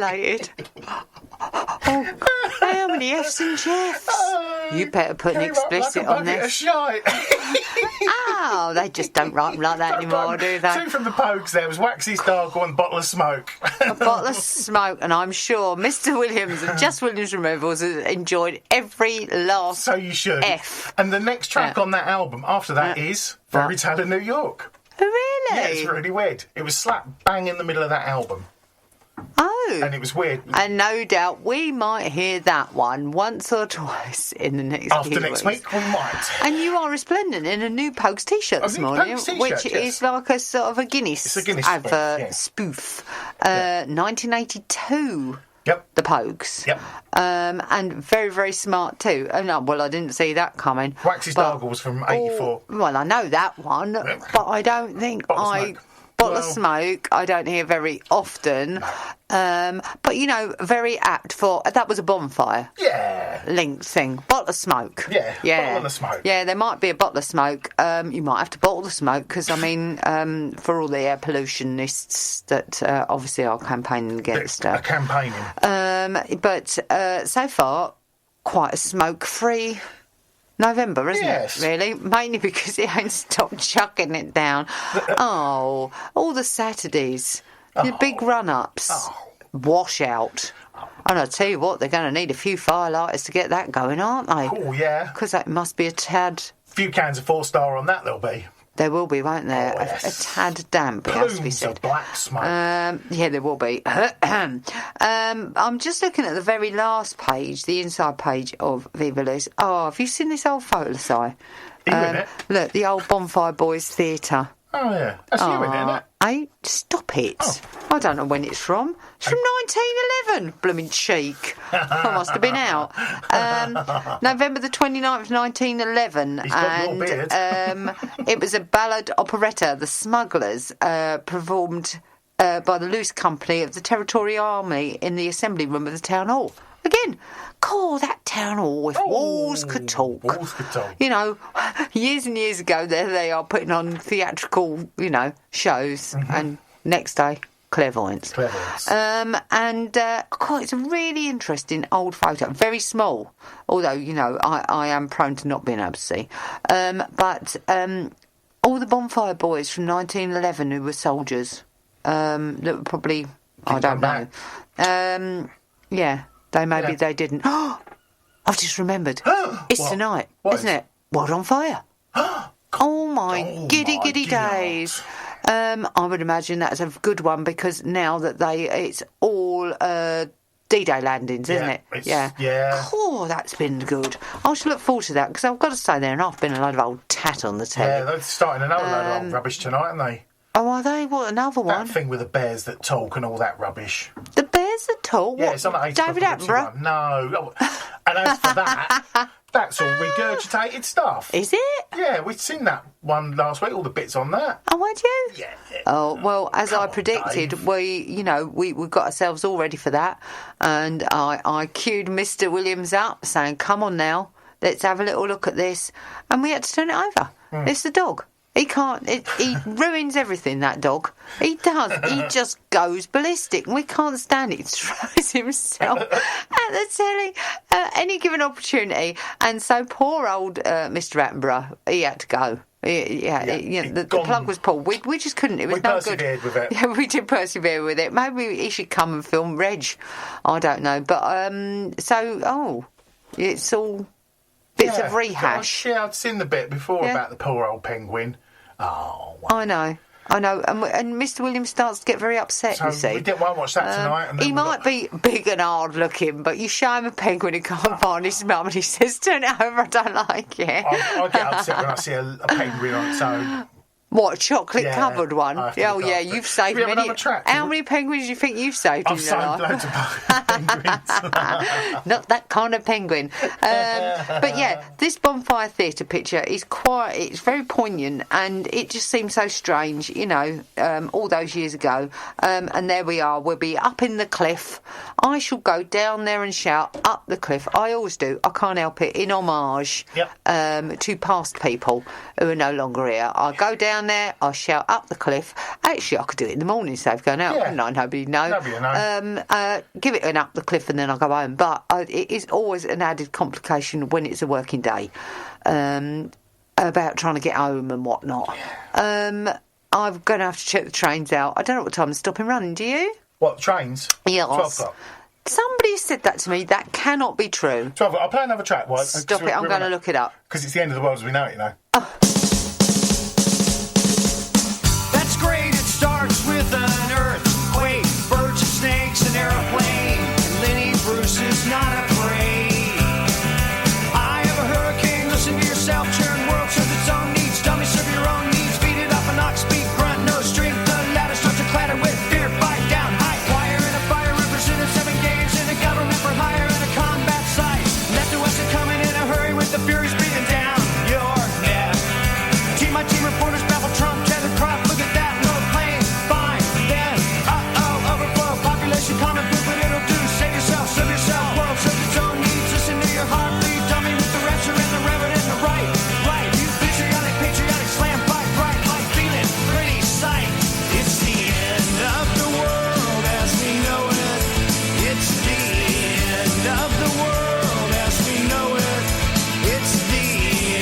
violated. Oh, how many F's and Jeffs? You better put an Came up explicit like a on bucket of this. shite. Oh, they just don't write them like that anymore, do they? Two from the Pogues there was Waxy Stargle and Bottle of Smoke. A bottle of smoke, and I'm sure Mr. Williams and Just Williams Removals has enjoyed every last So you should. F. And the next track on that album after that is Fairy Tale of New York. Really? Yeah, it's really weird. It was slap bang in the middle of that album. Oh. And it was weird. And no doubt we might hear that one once or twice in the next After few next weeks. week, we might. And you are resplendent in a new Pogues t-shirt this new morning, Pogues t-shirt, which yes. is like a sort of a Guinness, It's a Guinness advert spoof, yeah. spoof. 1982. Yep. The Pogues. Yep. And very, very smart too. Oh, no, well, I didn't see that coming. Waxy But- Stargle was from 84. Well, I know that one, but I don't think Bottle of Smoke. Bottle of Well- Smoke, I don't hear very often. But, you know, very apt for... That was a bonfire Yeah. linked thing. Bottle of Smoke. Yeah, Bottle of Smoke. Yeah, there might be a bottle of smoke. You might have to bottle the smoke because, I mean, for all the air pollutionists that obviously are campaigning against... A campaigning. but so far, quite a smoke-free November, isn't Yes. it, really? Mainly because it ain't stopped chucking it down. Oh, all the Saturdays, the big run-ups, washout. And I tell you what, they're going to need a few firelighters to get that going, aren't they? Oh, yeah. Because that must be a tad... Few cans of 4-star on that, there'll be. There will be, won't there? Oh, yes. A tad damp, it has to be Plumes said. of black smoke. Yeah, there will be. I'm just looking at the very last page, the inside page of Viva Liz. Oh, have you seen this old photo, Si? Are you in it? Look, the old Bonfire Boys Theatre. Oh, yeah. That's you in it, isn't it? Hey, stop it. Oh. I don't know when it's from. It's from 1911. Blooming cheek. I must have been out. November the 29th, 1911. He's got your beard. It was a ballad operetta, The Smugglers, performed by the Loose Company of the Territorial Army in the assembly room of the town hall. Again, call that town hall if walls could talk. Walls could talk. You know, years and years ago, there they are putting on theatrical, you know, shows, and next day, clairvoyance. Clairvoyance. It's a really interesting old photo, very small, although, you know, I am prone to not being able to see. But all the Bonfire Boys from 1911 who were soldiers, that were probably, I don't know. Yeah. Maybe they didn't. I've just remembered. It's What? tonight, What isn't is- it? World on Fire. Oh my giddy days. I would imagine that's a good one because now that it's all D-Day landings, isn't it? Yeah. Oh, that's been good. I should look forward to that because I've got to say there and I've been a load of old tat on the telly. Yeah, they're starting another load of old rubbish tonight, aren't they? Oh, are they? What, another one? That thing with the bears that talk and all that rubbish. The Bears that talk? Yeah, What, it's on that 8 David Attenborough? one. No. And as for that, that's all regurgitated stuff. Is it? Yeah, we'd seen that one last week, all the bits on that. Oh, had you? Yeah. Oh, well, as Come I on, predicted, Dave. we got ourselves all ready for that. And I cued Mr. Williams up, saying, come on now, let's have a little look at this. And we had to turn it over. It's the dog. He can't, he ruins everything, that dog. He does. He just goes ballistic. We can't stand it. He throws himself at the telly at any given opportunity. And so poor old Mr. Attenborough, he had to go. The plug was pulled. We just couldn't. It was We no good. persevered with it. Yeah, we did persevere with it. Maybe he should come and film Reg. I don't know. But, it's all bits of rehash. Yeah, I'd seen the bit before Yeah. about the poor old penguin. Oh, wow. I know. And Mr. Williams starts to get very upset, you So see. we didn't want to watch that tonight. And then He we might got- be big and hard looking, but you show him a penguin and can't find his mum and he says, turn it over, I don't like it. I get upset when I see a penguin on its own. What, a chocolate-covered one? I have to Oh, look yeah, after it. you've saved Should we have many. another track? How many penguins do you think you've saved I've in your saved life? loads of penguins. Not that kind of penguin. But yeah, this Bonfire Theatre picture is it's very poignant and it just seems so strange, you know, all those years ago. And there we are, we'll be up in the cliff. I shall go down there and shout up the cliff. I always do, I can't help it, in homage Yep. to past people who are no longer here. I go down down there, I shout up the cliff. Actually, I could do it in the morning, so if going out, Yeah. couldn't I? Nobody know. Nobody would know. Give it an up the cliff and then I go home. But it is always an added complication when it's a working day about trying to get home and whatnot. I'm going to have to check the trains out. I don't know what time to stop and running, do you? What, trains? Yes. 12 o'clock. Somebody said that to me. That cannot be true. 12 o'clock. I'll play another track. Well, Stop it, I'm going to look it up. Because it's the end of the world as we know it, you know. That's great, it starts with an earthquake, birds and snakes, an airplane, and Lenny Bruce is not afraid. I have a hurricane, listen to yourself, churn world serves its own needs, dummy serve your own needs, beat it up an ox, speak, grunt, no strength, the ladder starts to clatter with fear, fight down, high wire in a fire, represented 7 games in a government for hire in a combat site, left and west are coming in a hurry with the furies breathing down your neck. My team reporters babble Trump, tether crop, look at that, no plane, fine, then, overflow, population, common food, but it'll do, save yourself, serve yourself, world serves its own needs, listen to your heartbeat, dummy with the rapture and the reverend and the right, you patriotic, slam, fight, bright, light, feeling, pretty sight, it's the end of the world as we know it, it's the end of the world as we know it, it's the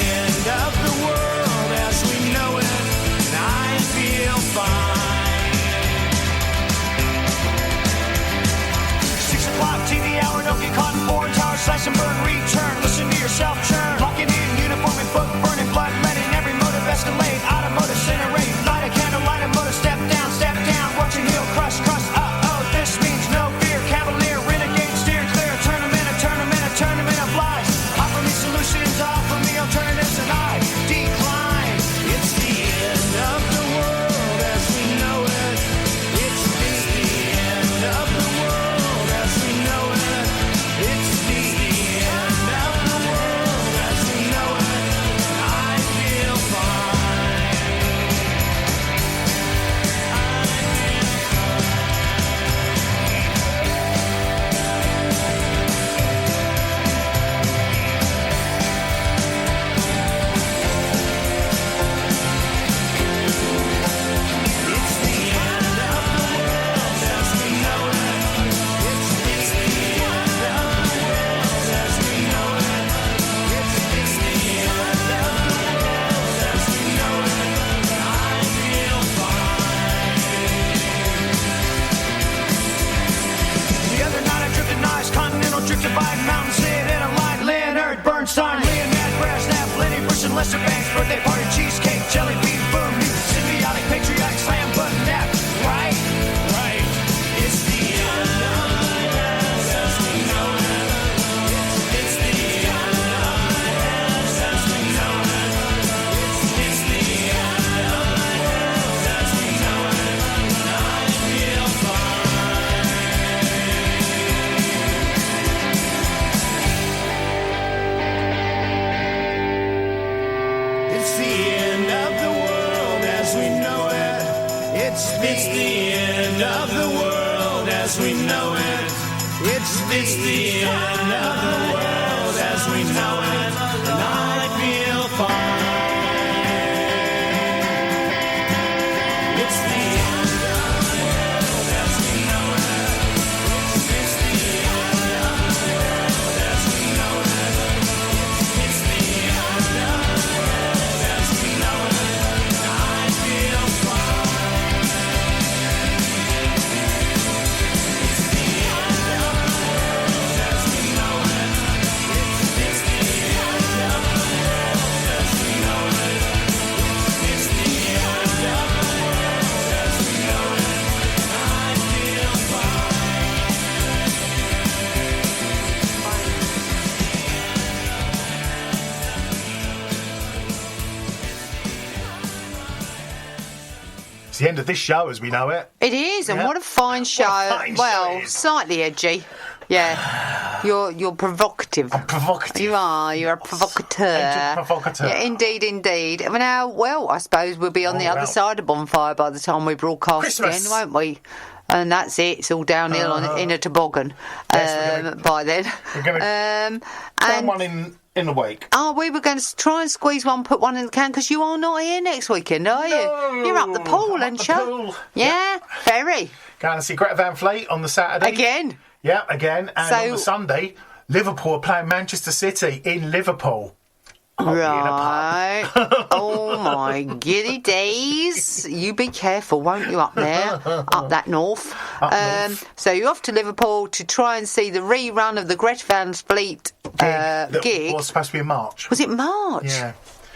end of the world as we know it, and I feel fine. 6 o'clock, TV hour, don't get caught in foreign tower, slash and burn, return, listen to yourself churn, locking in, uniform and book, burning blood, letting every motive escalate, automotive incinerate, light a candle, light a motor, step down, watching heel, crush, this means no fear, cavalier, renegade, steer clear, tournament of lies, offer me solutions, offer me alternatives, and I decline. It's the end of the world as we know it. It's the end of the world as we know it. It's the end of the world as we know it. And I feel fine. It's the end of the world as we know it. It's the end of the world as we know it. It's the end of the world as we know it. I feel fine. The other night I drifted nice, continental drifted by mountain, sit in a line, Leonard Bernstein, Leonard Brasnap, Lenny Bruce and Lester Banks, birthday party, cheesecake, jelly bean, boom, music, symbiotic, patriotic, slam, button, nap, right? It's the end of the world as we know it. It's the end of the world as we know it. It's the end of the world as we know it. I feel fine. It's the end of the world as we know it. It's the end of the world as we know it. It's the end of the world as we know it. And I feel fine. It's the end of the world as we know it. It's the end of the world as we know it. It's the end of the world as we know it. And I feel fine. It's the end of the world as we know it. It's the end of the world as we know it. It's the end of the world as we know it. And I feel fine. It's the end of this show as we know it. It is, and Yeah. what a fine show. What a fine well, show it is. slightly edgy. Yeah. You're provocative. Provocative. You are. You're a provocateur. Agent provocateur. Yeah, indeed. Now, well, I suppose we'll be on the other well. side of Bonfire by the time we broadcast Christmas. again, won't we? And that's it. It's all downhill in a toboggan Yes, we're by then. We're going to and plan one in in the week. Oh, we were going to try and squeeze one, put one in the can, because you are not here next weekend, are you? No, You're up the pool, up aren't the you? pool. Yeah, very. Going to see Greta Van Fleet on the Saturday. Again. Yeah, again. And So- on the Sunday, Liverpool are playing Manchester City in Liverpool. I'll be in a pub. Right. Oh, my giddy days. You be careful, won't you, up there? Up that north. Up north. So you're off to Liverpool to try and see the rerun of the Greta Van Fleet That gig. was supposed to be in March. Was it March? Yeah.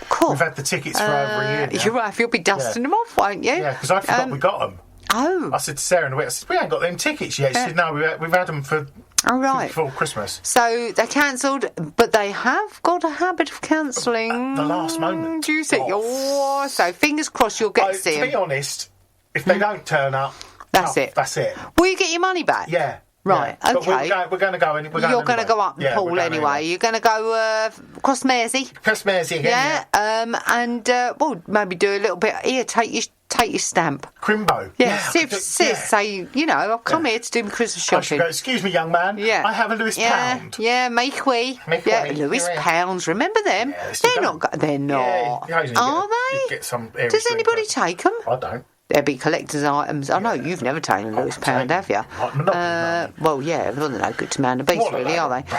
Cool. We've had the tickets for over a year now. You're right, you'll be dusting them off, won't you? Yeah, because I forgot we got them. Oh. I said to Sarah in the week, I said, we ain't got them tickets yet. She said, no, we've had them for Oh, right. before Christmas. So they cancelled, but they have got a habit of cancelling. At the last moment. Do you think? Oh. Oh, so fingers crossed you'll get to see To be them. honest, if they don't turn up, That's no, it. That's it. Will you get your money back? Yeah. Right, yeah. okay. But we're going to go in. We're You're going to anyway. go up the Yeah, we're pool going anyway. You're going to go across Mersey. Press Mersey again. Yeah. And well, maybe do a little bit here. Take your stamp. Crimbo. Yeah. I do- Say, I've come here to do my Christmas I should shopping. go, excuse me, young man. Yeah. I have a Lewis pound. Yeah, make way. Make Yeah, way. Lewis Yeah. pounds. Remember them? Yeah, they still they're don't. not. They're not. Yeah, occasionally Are you they? get some airy Does drink, anybody but take them? I don't. There'd be collector's items. I know you've never taken a Lewis pound, have you? Like Monopoly, Well, yeah, they're no good to man the beast, What a really, load are of they?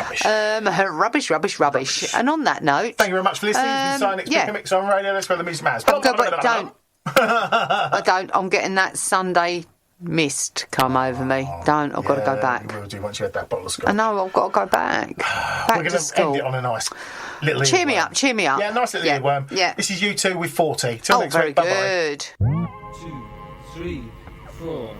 Rubbish. And on that note, Thank you very much for listening. It's been Silent yeah. Mix on radio. That's where the music matters. Don't. I don't. I'm getting that Sunday mist come over me. Don't. I've got to go back. You will do once you had that bottle of scotch. I know. I've got to go back. We're Back going to to school. end it on a nice little Cheer me earworm. up. Yeah, nice little Yeah, earworm. yeah. This is you two with 40. Till Oh, next very week. Bye-bye. good. 2, 3, 4.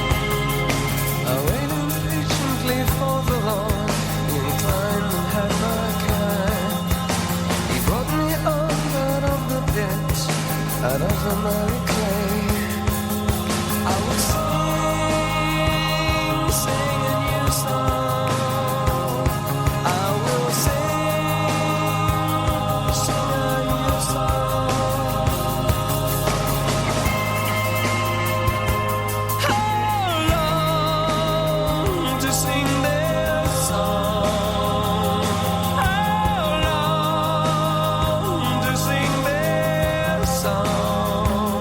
I waited patiently for the Lord, inclined and had my kind. He brought me up out of the pit, out of the miry clay. I will sing a new song. I will sing a new song. How long to sing their song? How long to sing their song?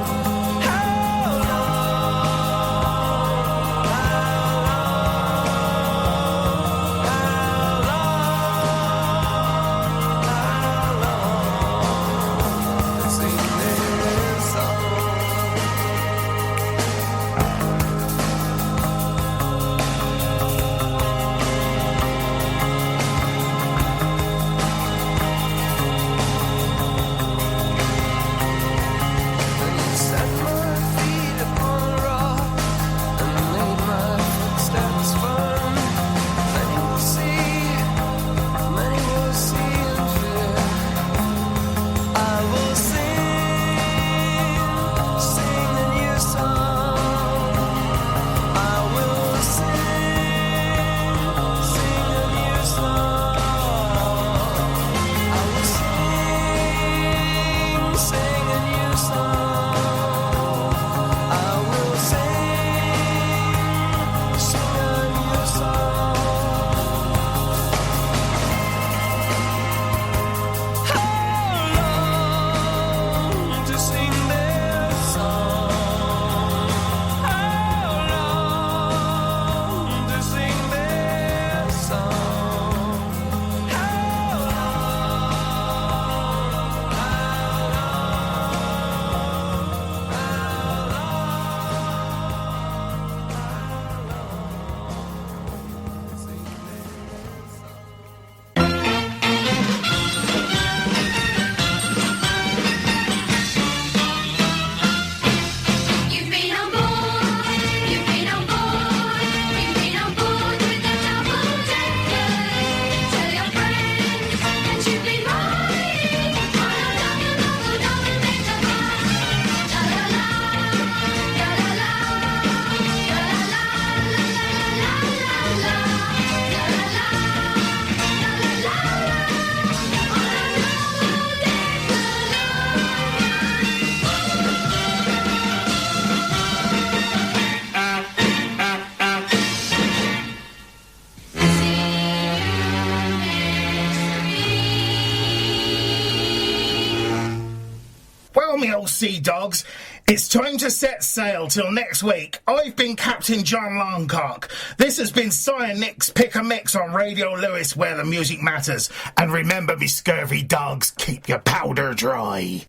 me old sea dogs. It's time to set sail till next week. I've been Captain John Longcock. This has been Cy and Nick's Pick a Mix on Radio Lewis, where the music matters. And remember, me scurvy dogs, keep your powder dry.